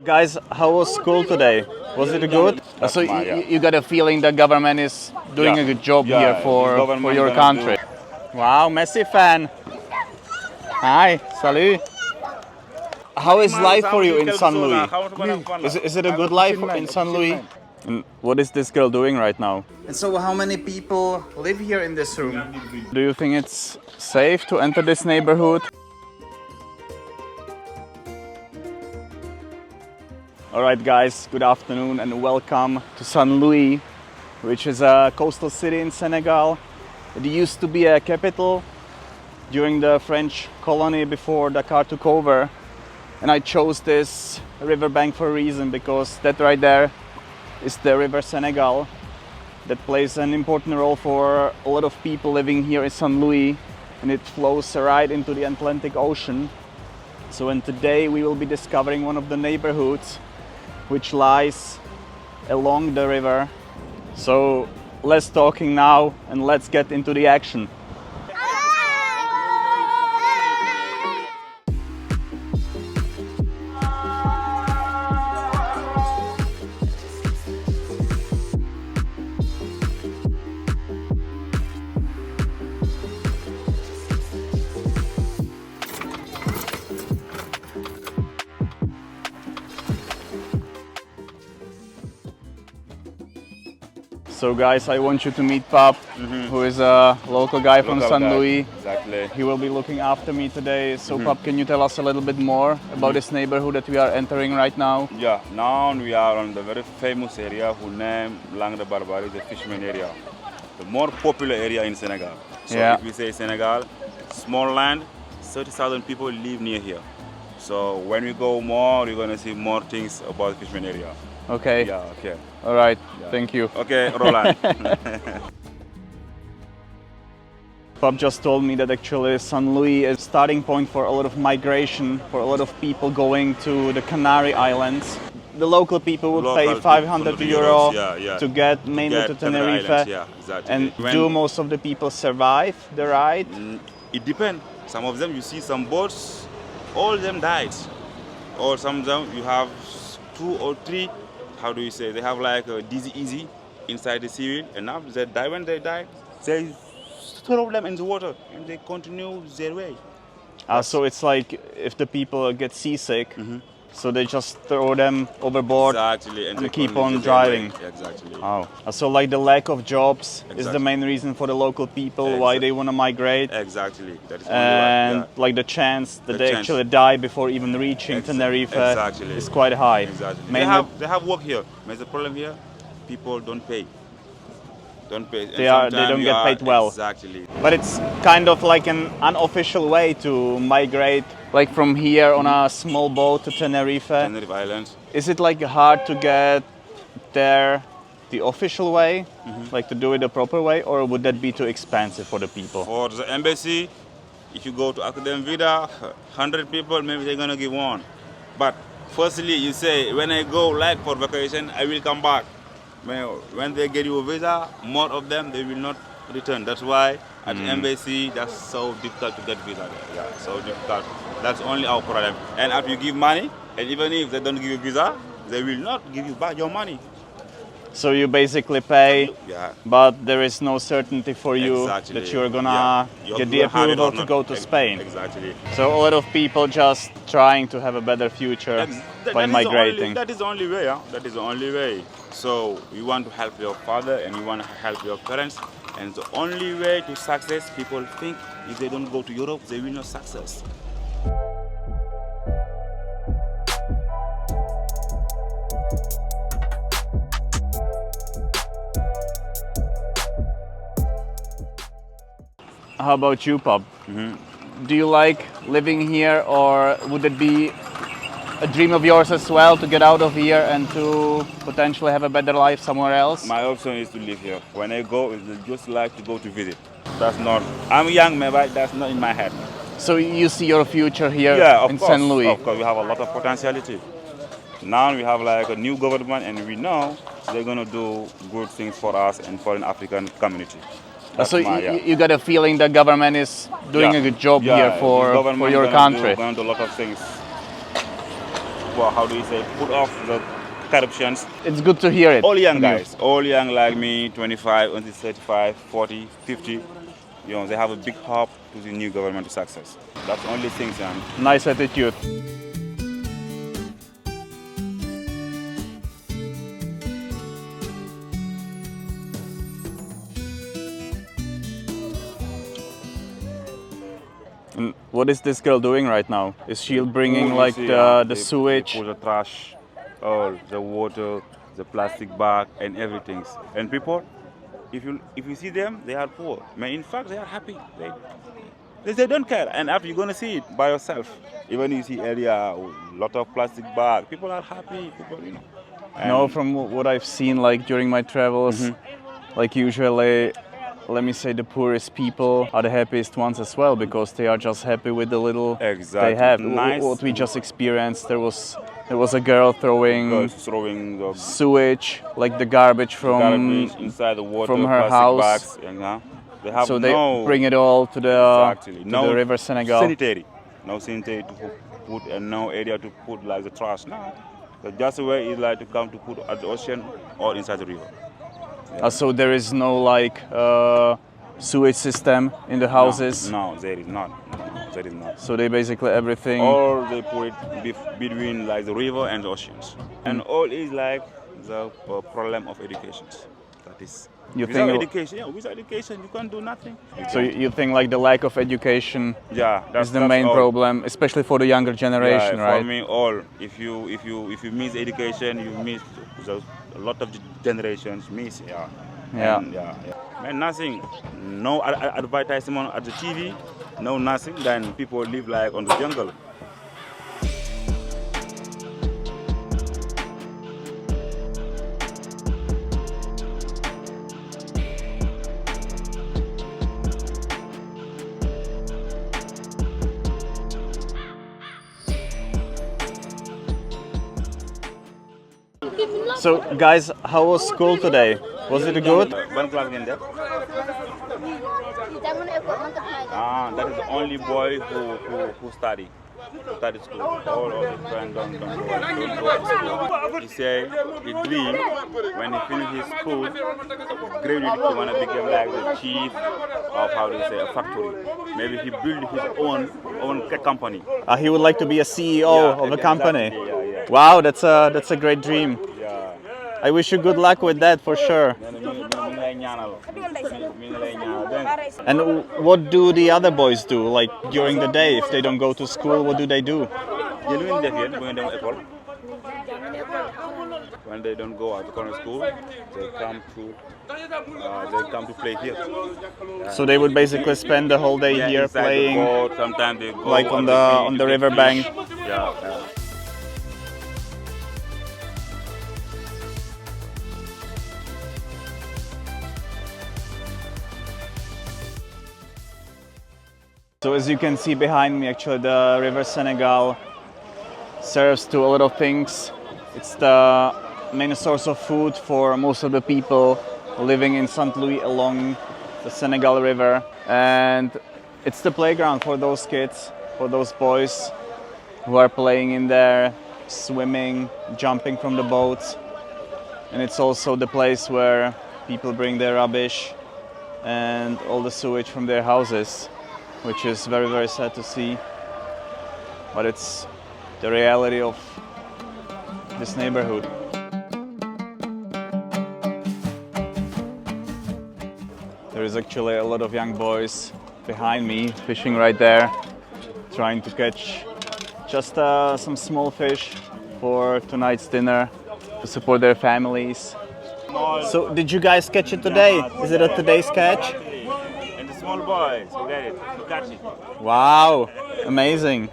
Guys, how was school today? Was it good? So you got a feeling the government is doing a good job here for your country. Wow, Messi fan. Hi, salut. How is life for you in San Luis? Is it a good life in San Luis? And what is this girl doing right now? And so how many people live here in this room? Do you think it's safe to enter this neighborhood? Alright guys, good afternoon and welcome to San Luis, which is a coastal city in Senegal. It used to be a capital during the French colony before Dakar took over. And I chose this riverbank for a reason, because that right there is the river Senegal that plays an important role for a lot of people living here in San Luis, and it flows right into the Atlantic Ocean. So and today we will be discovering one of the neighborhoods which lies along the river. So less talking now and let's get into the action. So guys, I want you to meet Pap, who is a local guy from San Luis. Exactly. He will be looking after me today. So Pap, can you tell us a little bit more about this neighborhood that we are entering right now? Yeah, now we are on the very famous area who named Langue de Barbarie, the fisherman area. The more popular area in Senegal. So if we say Senegal, small land, 30,000 people live near here. So when we go more, we're going to see more things about the fisherman area. Okay. Yeah, okay. All right, thank you. Okay, Roland. Pap just told me that actually San Luis is a starting point for a lot of migration, for a lot of people going to the Canary Islands. The local people would pay 500 euro to get mainly to Tenerife. And do most of the people survive the ride? It depends. Some of them, you see some boats, all of them died. Or some of them, you have 2 or 3, how do you say, they have like a dizzy easy inside the seaweed, and now they die. When they die, they throw them in the water and they continue their way. So it's like if the people get seasick, so they just throw them overboard and keep on driving. Exactly. Oh. So like the lack of jobs is the main reason for the local people why they want to migrate. Exactly. That is and like the chance that they actually die before even reaching Tenerife is quite high. Exactly. They have work here. But the problem here, people don't pay. They don't get paid well. Exactly. But it's kind of like an unofficial way to migrate, like from here on a small boat to Tenerife. Tenerife Islands. Is it like hard to get there the official way, like to do it the proper way, or would that be too expensive for the people? For the embassy, if you go to Academy Vida, 100 people, maybe they're gonna give one. But firstly, you say, when I go like for vacation, I will come back. When they get you a visa, more of them, they will not return. That's why at the embassy, that's so difficult to get visa there. Yeah, so difficult. That's only our problem. And if you give money, and even if they don't give you visa, they will not give you back your money. So you basically pay, but there is no certainty for you that you're gonna get the approval to go to Spain. Exactly. So a lot of people just trying to have a better future by migrating. That is the only way. That is the only way. So you want to help your father and you want to help your parents. And the only way to success, people think if they don't go to Europe, they will not success. How about you, Pop? Do you like living here, or would it be a dream of yours as well to get out of here and to potentially have a better life somewhere else? My option is to live here. When I go, it's just like to go to visit. That's not, I'm young, but that's not in my head. So you see your future here in San Luis? Of course, we have a lot of potentiality. Now we have like a new government and we know they're going to do good things for us and for an African community. So you got a feeling the government is doing a good job here for your country? Going to do a lot of things. well, how do you say, put off the corruptions. It's good to hear it. All young from you. guys, all young like me, 25 until 35, 40, 50, you know, they have a big hope to the new government to success. That's the only thing, Sam. Nice attitude. And what is this girl doing right now? Is she bringing You like see, the they sewage? put the trash, all the water, the plastic bag, and everything. And people, if you see them, they are poor. Man, in fact, they are happy. They don't care. And after you're gonna see it by yourself, even you see area, a lot of plastic bag, people are happy. People, you know. No, from what I've seen like during my travels, like usually, let me say the poorest people are the happiest ones as well, because they are just happy with the little Exactly. they have. Nice. What we just experienced, there was a girl throwing Girls throwing the sewage, like the garbage from garbage inside the water, from her plastic house. bags, you know. They have so they no bring it all to the exactly. to no the river Senegal. sanitary, no sanitary to put, and no area to put like the trash. No, the just way is like to come to put at the ocean or inside the river. So there is no like sewage system in the houses. No, there is not. No, there is not. So they basically everything. Or they put it between like the river and the oceans. And all is like the problem of education. That is. You without think education, without education you can't do nothing. So you think like the lack of education that's is the main all. problem, especially for the younger generation, yeah, right? For me, all. If you miss education, you miss a lot of generations. Miss, yeah. Yeah. And, yeah. Man, nothing. No advertisement at the TV. No nothing. Then people live like on the jungle. So guys, how was school today? Was it good? One class again there. That is the only boy who study school. All of his friends don't go to school. He said he dream when he finish his school, graduate, he wanna become like the chief of a factory. Maybe he build his own company. He would like to be a CEO of a company. Exactly, yeah. Wow, that's a great dream. Yeah. I wish you good luck with that for sure. And what do the other boys do? Like during the day, if they don't go to school, what do they do? When they don't go to current school, they come to play here. So they would basically spend the whole day here inside playing, the boat. Sometimes they go like on the river bank. Yeah. So as you can see behind me, actually the river Senegal serves to a lot of things. It's the main source of food for most of the people living in St. Louis along the Senegal River. And it's the playground for those kids, for those boys who are playing in there, swimming, jumping from the boats. And it's also the place where people bring their rubbish and all the sewage from their houses, which is very, very sad to see. But it's the reality of this neighborhood. There is actually a lot of young boys behind me fishing right there, trying to catch just some small fish for tonight's dinner to support their families. So did you guys catch it today? Is it a today's catch? And the small boys who get it, who catch it. Wow, amazing.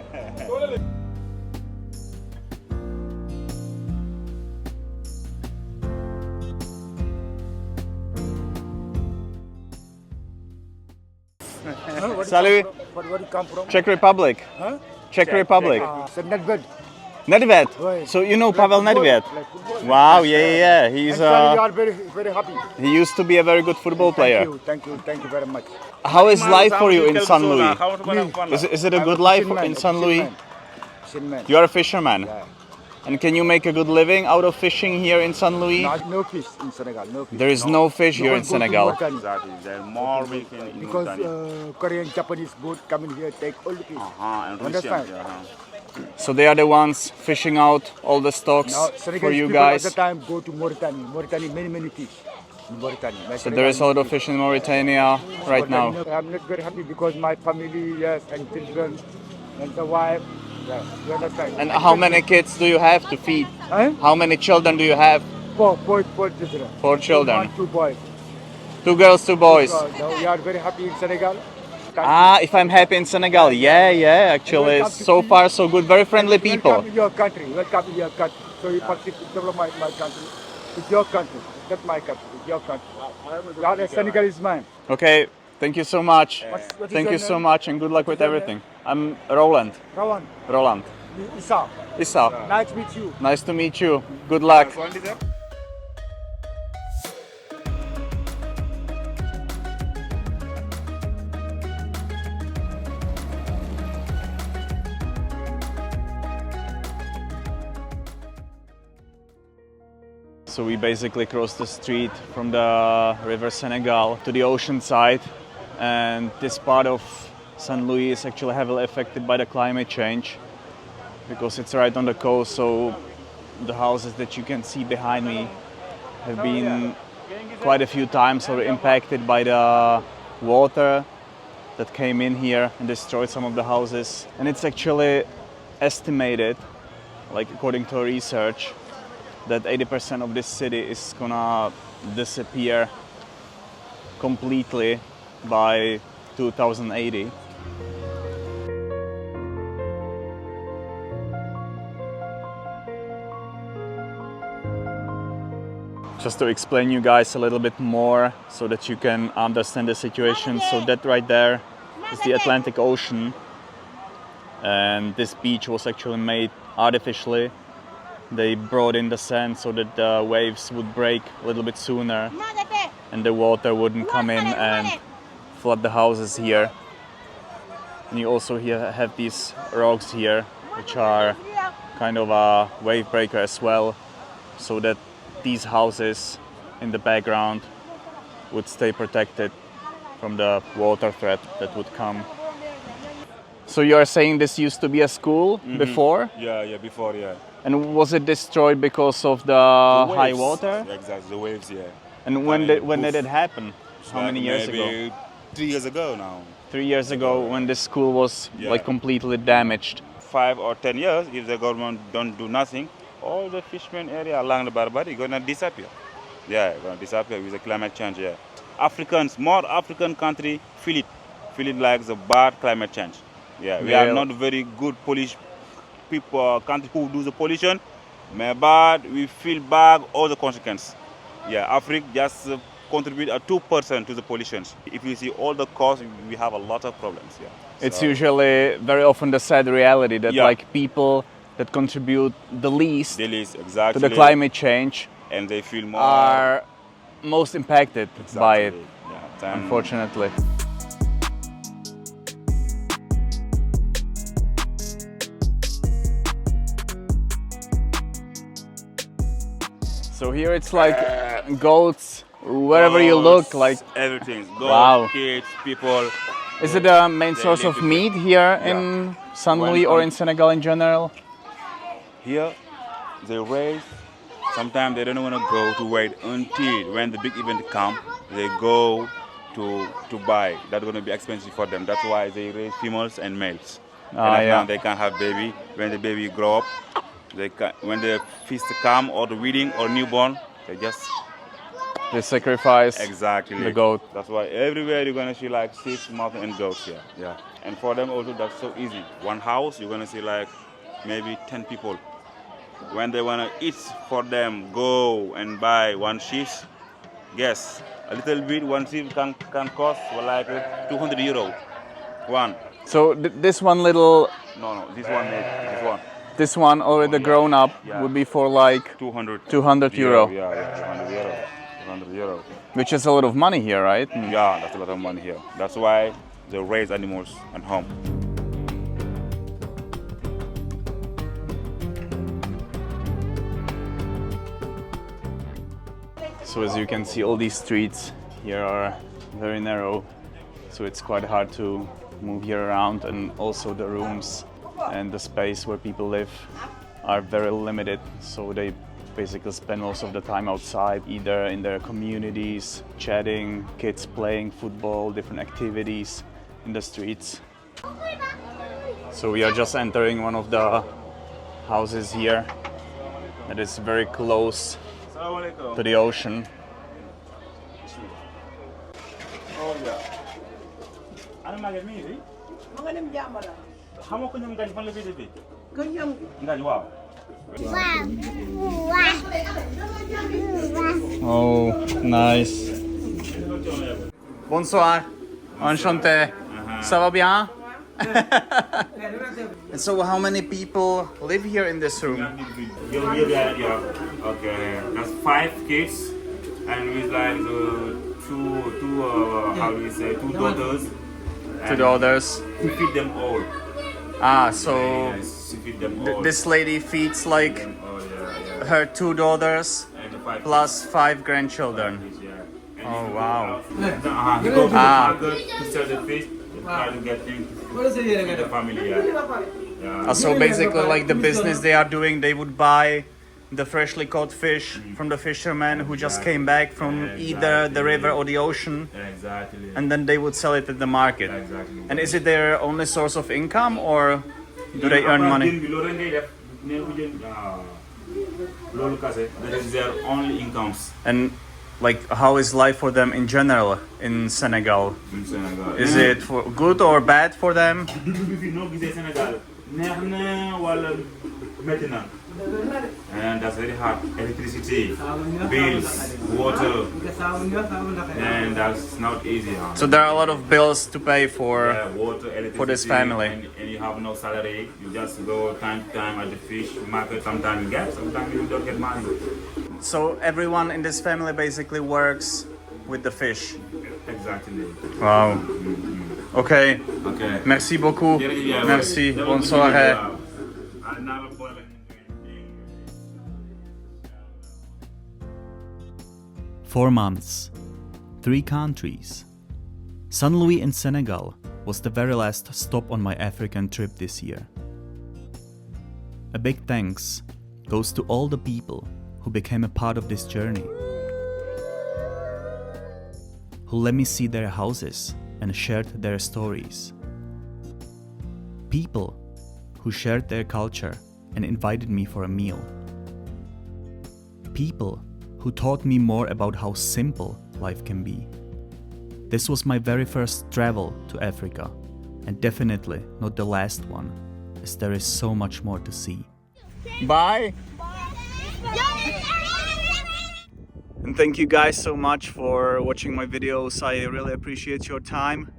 Salut. Where you come from? Czech Republic. Huh? Czech Republic. Nedved. Nedved. Right. So you know Pavel Nedved? Like football. Wow, yeah. He's We are very, very happy. he used to be a very good football player. Thank you very much. How is life for you in San Luis? Luis? Is it a good life in San Luis? Fisherman. You are a fisherman. Yeah. And can you make a good living out of fishing here in San Luis? No fish in Senegal, no fish. There is no fish here in one go to Senegal. Mauritania. Exactly. There are more big in Because Mauritania. Korean, Japanese boat coming here take all the fish. And Understand? Russians, So they are the ones fishing out all the stocks Now, for Senegalese you people guys. at the time go to Mauritania. Mauritania, many fish. In Mauritania. So there is a lot of fish in Mauritania right now. I'm not very happy because my family, yes, and children, and the wife, yeah, you understand? And how many kids do you have to feed? Huh? How many children do you have? Four children. 4 children. Two boys. 2 girls, 2 boys. So now we are very happy in Senegal. If I'm happy in Senegal, yeah, actually, so far so good, very friendly people. Welcome in your country. Welcome in your country. So you participate in development my country. It's your country. It's not my country. It's your country. Senegal is mine. Okay, thank you so much. What is Thank your you so name? much and good luck with everything. I'm Roland. Rawan. Roland. Isa. Issa, Nice to meet you. nice to meet you. Good luck. So we basically crossed the street from the river Senegal to the ocean side, and this part of San Luis is actually heavily affected by the climate change because it's right on the coast. So the houses that you can see behind me have been quite a few times already impacted by the water that came in here and destroyed some of the houses. And it's actually estimated, like according to research, that 80% of this city is gonna disappear completely by 2080. Just to explain you guys a little bit more so that you can understand the situation. So that right there is the Atlantic Ocean, and this beach was actually made artificially. They brought in the sand so that the waves would break a little bit sooner and the water wouldn't come in and flood the houses here. And you also here have these rocks here, which are kind of a wave breaker as well, so that these houses in the background would stay protected from the water threat that would come. So you are saying this used to be a school before? Yeah, before, yeah. And was it destroyed because of the high waves. water? Yeah, exactly, the waves, yeah. And when did it happen? How many years ago? Maybe 3 years ago now. 3 years ago, when this school was like completely damaged. 5 or 10 years, if the government don't do nothing, all the fishermen area along the Barbary gonna disappear. Yeah, gonna disappear with the climate change. Yeah, more African country feel it like the bad climate change. Yeah, we are not very good Polish people, country who do the pollution, but we feel bad all the consequence. Yeah, Africa just contribute 2% to the pollution. If you see all the costs, we have a lot of problems. Yeah, it's usually very often the sad reality that like people that contribute the least exactly to the climate change and they feel more are most impacted by it, yeah, unfortunately. So here it's like goats wherever you look, like everything. Goats, wow. Kids, people. Is it the main source of meat here in San Luis or in Senegal in general? Here, they raise. Sometimes they don't want to go to wait until when the big event come. They go to buy. That's going to be expensive for them. That's why they raise females and males. Now they can have baby. When the baby grow up, when the feast come or the wedding or newborn, they sacrifice the goat. That's why everywhere you're gonna see like 6 mountain and goats here. Yeah. And for them also that's so easy. One house you're gonna see like maybe 10 people. When they wanna eat for them, go and buy one sheep. Guess a little bit. One sheep can cost like 200 euro. One. So this one little. No, this one. This one already grown up would be for like 200 euro. Yeah, 200 euro. 200 euro. Which is a lot of money here, right? Yeah, that's a lot of money here. That's why they raise animals at home. So as you can see, all these streets here are very narrow, so it's quite hard to move here around, and also the rooms and the space where people live are very limited, so they basically spend most of the time outside, either in their communities, chatting, kids playing football, different activities in the streets. So we are just entering one of the houses here that is very close to the ocean. Oh yeah. Ano magal mi di? Mga nim jamara. Hamo ko ñam gañ fan la fi defé. Ko ñam Ngañ waaw. Oh, nice. Bonsoir. Enchanté. Ça va bien? And so how many people live here in this room? Yeah. Okay. That's 5 kids and with like two how do you say, 2 daughters. Two daughters. To feed them all. Ah, so Yes, to feed them all. this lady feeds like Oh yeah. her 2 daughters And the 5 plus 5 grandchildren. kids, yeah. Oh wow. He goes to the Ah. market to sell the fish, try to get things to feed the family. Yeah. So basically like the business they are doing, they would buy the freshly caught fish from the fisherman who just came back from either the river or the ocean, Exactly. and then they would sell it at the market. Exactly. And is it their only source of income, or do they earn money? That is their only incomes And like how is life for them in general in Senegal? in Senegal. Is it for good or bad for them? And that's very hard. Electricity, bills, water, and that's not easy. So there are a lot of bills to pay for. Water, electricity, for this family. and you have no salary. You just go time to time at the fish market. Sometimes you get, sometimes you don't get money. So everyone in this family basically works with the fish. Exactly. Wow. Okay. Okay. Merci beaucoup. Yeah. Merci. Bonne soirée. 4 months, 3 countries. San Louis in Senegal was the very last stop on my African trip this year. A big thanks goes to all the people who became a part of this journey, who let me see their houses and shared their stories. People who shared their culture and invited me for a meal. People who taught me more about how simple life can be. This was my very first travel to Africa, and definitely not the last one, as there is so much more to see. Bye. And thank you guys so much for watching my videos. I really appreciate your time.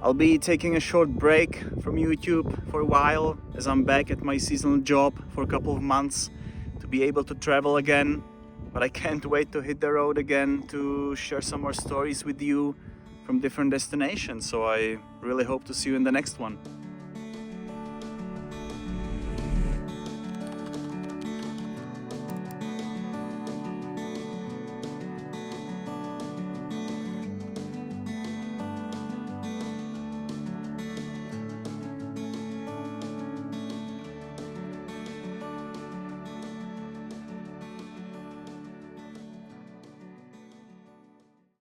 I'll be taking a short break from YouTube for a while, as I'm back at my seasonal job for a couple of months to be able to travel again. But I can't wait to hit the road again to share some more stories with you from different destinations. So I really hope to see you in the next one.